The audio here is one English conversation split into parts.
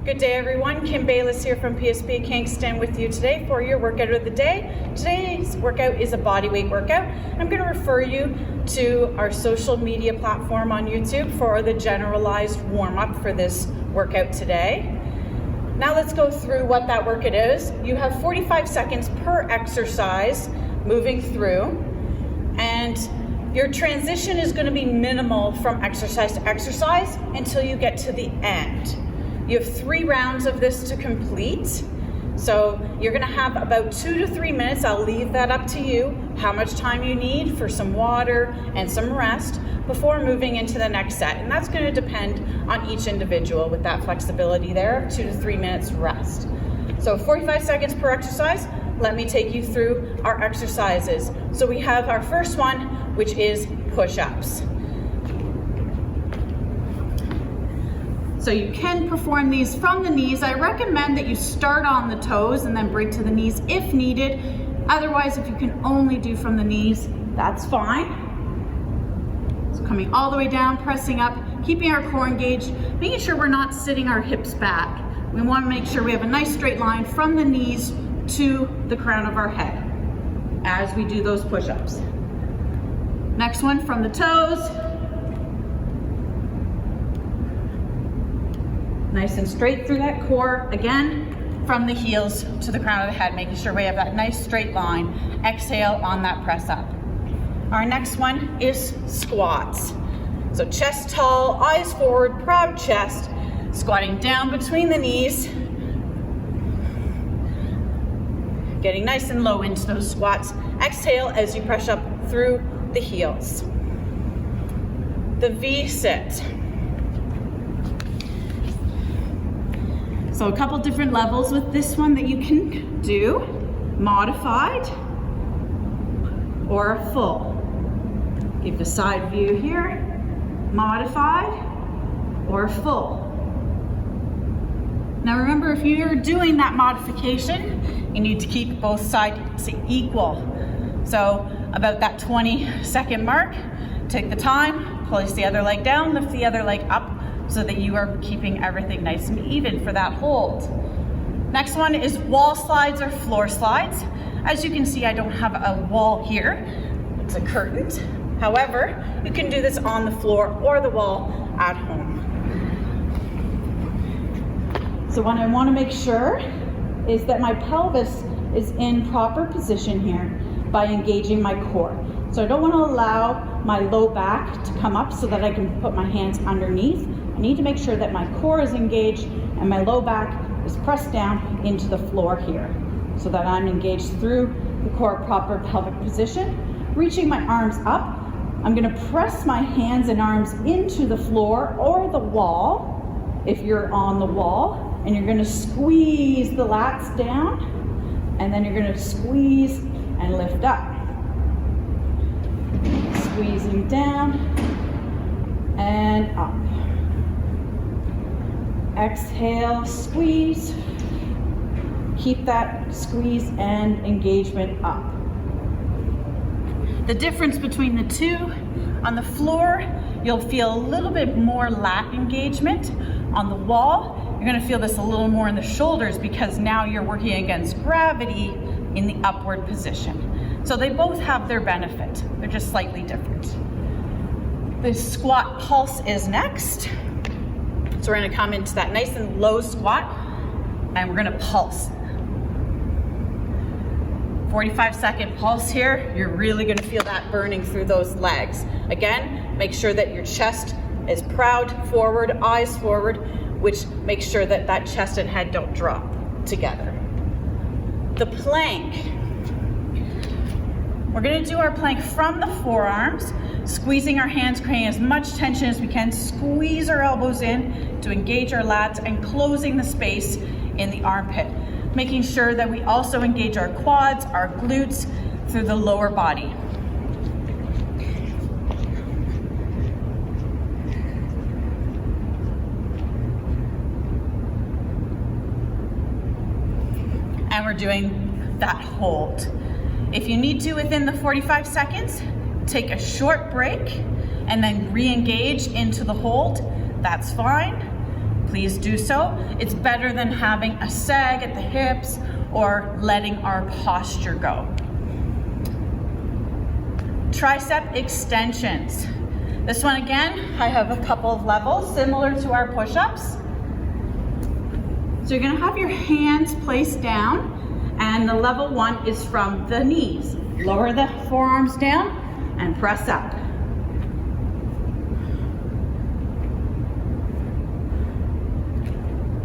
Good day everyone, Kim Bayless here from PSP Kingston with you today for your workout of the day. Today's workout is a body weight workout. I'm going to refer you to our social media platform on YouTube for the generalized warm-up for this workout today. Now let's go through what that workout is. You have 45 seconds per exercise moving through, and your transition is going to be minimal from exercise to exercise until you get to the end. You have 3 rounds of this to complete. So you're gonna have about 2 to 3 minutes. I'll leave that up to you, how much time you need for some water and some rest before moving into the next set. And that's gonna depend on each individual with that flexibility there, 2 to 3 minutes rest. So 45 seconds per exercise. Let me take you through our exercises. So we have our first one, which is push-ups. So you can perform these from the knees. I recommend that you start on the toes and then bring to the knees if needed. Otherwise, if you can only do from the knees, that's fine. So coming all the way down, pressing up, keeping our core engaged, making sure we're not sitting our hips back. We want to make sure we have a nice straight line from the knees to the crown of our head as we do those push-ups. Next one, from the toes. Nice and straight through that core. Again, from the heels to the crown of the head, making sure we have that nice straight line. Exhale on that press up. Our next one is squats. So chest tall, eyes forward, proud chest, squatting down between the knees. Getting nice and low into those squats. Exhale as you press up through the heels. The V-sit. So a couple different levels with this one that you can do. Modified or a full. Give the side view here. Modified or full. Now remember, if you're doing that modification, you need to keep both sides equal. So about that 20-second mark, take the time, place the other leg down, lift the other leg up, so that you are keeping everything nice and even for that hold. Next one is wall slides or floor slides. As you can see, I don't have a wall here. It's a curtain. However, you can do this on the floor or the wall at home. So what I want to make sure is that my pelvis is in proper position here by engaging my core. So I don't want to allow my low back to come up so that I can put my hands underneath. I need to make sure that my core is engaged and my low back is pressed down into the floor here so that I'm engaged through the core proper pelvic position. Reaching my arms up, I'm going to press my hands and arms into the floor or the wall if you're on the wall, and you're going to squeeze the lats down, and then you're going to squeeze and lift up. Squeezing down and up. Exhale, squeeze. Keep that squeeze and engagement up. The difference between the two, on the floor, you'll feel a little bit more lat engagement. On the wall, you're gonna feel this a little more in the shoulders because now you're working against gravity in the upward position. So they both have their benefit. They're just slightly different. The squat pulse is next. So we're gonna come into that nice and low squat and we're gonna pulse. 45-second pulse here. You're really gonna feel that burning through those legs. Again, make sure that your chest is proud forward, eyes forward, which makes sure that that chest and head don't drop together. The plank. We're gonna do our plank from the forearms, squeezing our hands, creating as much tension as we can, squeeze our elbows in to engage our lats and closing the space in the armpit. Making sure that we also engage our quads, our glutes through the lower body. And we're doing that hold. If you need to within the 45 seconds, take a short break and then re-engage into the hold. That's fine. please do so. It's better than having a sag at the hips or letting our posture go. Tricep extensions. This one again, I have a couple of levels similar to our push-ups. So you're gonna have your hands placed down, and the level 1 is from the knees. Lower the forearms down and press up.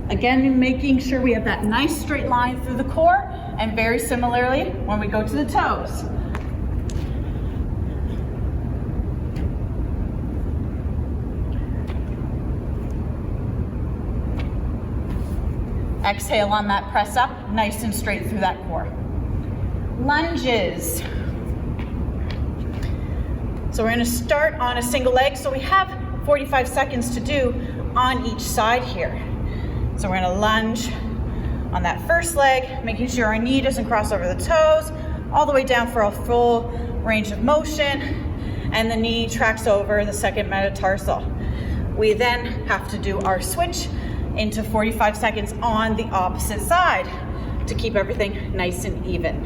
Again, making sure we have that nice straight line through the core, and very similarly when we go to the toes. Exhale on that press up, nice and straight through that core. Lunges. So we're gonna start on a single leg. So we have 45 seconds to do on each side here. So we're gonna lunge on that first leg, making sure our knee doesn't cross over the toes, all the way down for a full range of motion, and the knee tracks over the second metatarsal. We then have to do our switch into 45 seconds on the opposite side to keep everything nice and even.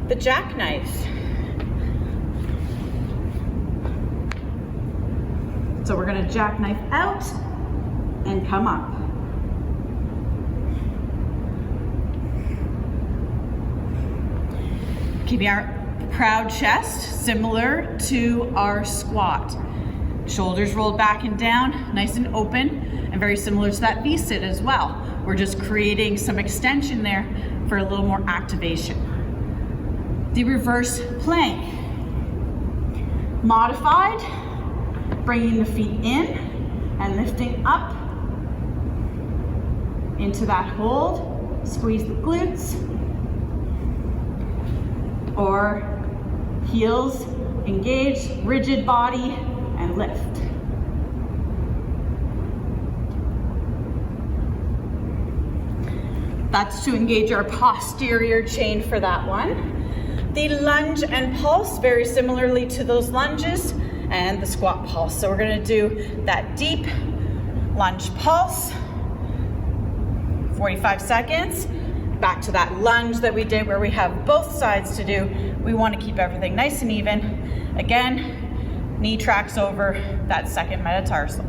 The jackknife. So we're gonna jackknife out and come up. Keeping our proud chest similar to our squat. Shoulders rolled back and down, nice and open, and very similar to that V-sit as well. We're just creating some extension there for a little more activation. The reverse plank. Modified, bringing the feet in and lifting up into that hold. Squeeze the glutes, or heels engaged, rigid body, and lift. That's to engage our posterior chain for that one. The lunge and pulse, very similarly to those lunges and the squat pulse. So we're gonna do that deep lunge pulse, 45 seconds. Back to that lunge that we did where we have both sides to do. We wanna keep everything nice and even. Again, knee tracks over that second metatarsal.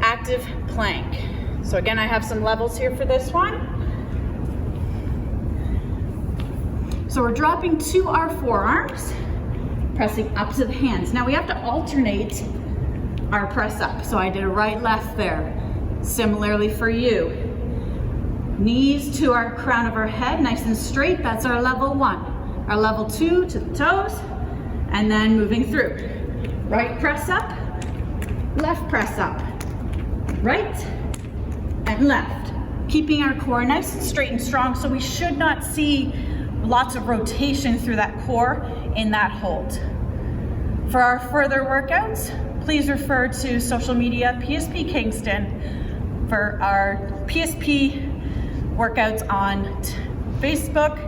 Active plank. So again, I have some levels here for this one. So we're dropping to our forearms, pressing up to the hands. Now we have to alternate our press up. So I did a right, left there. Similarly for you. Knees to our crown of our head, nice and straight. That's our level 1. Our level 2 to the toes, and then moving through. Right press up, left press up, right and left. Keeping our core nice and straight and strong, so we should not see lots of rotation through that core in that hold. For our further workouts, please refer to social media, PSP Kingston, for our PSP workouts on Facebook,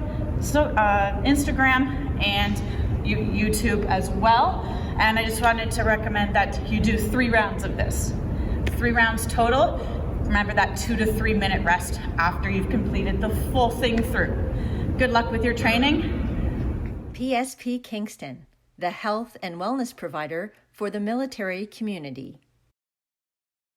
Instagram, and YouTube as well. And I just wanted to recommend that you do 3 rounds of this. 3 rounds total. Remember that 2 to 3 minute rest after you've completed the full thing through. Good luck with your training. PSP Kingston, the health and wellness provider for the military community.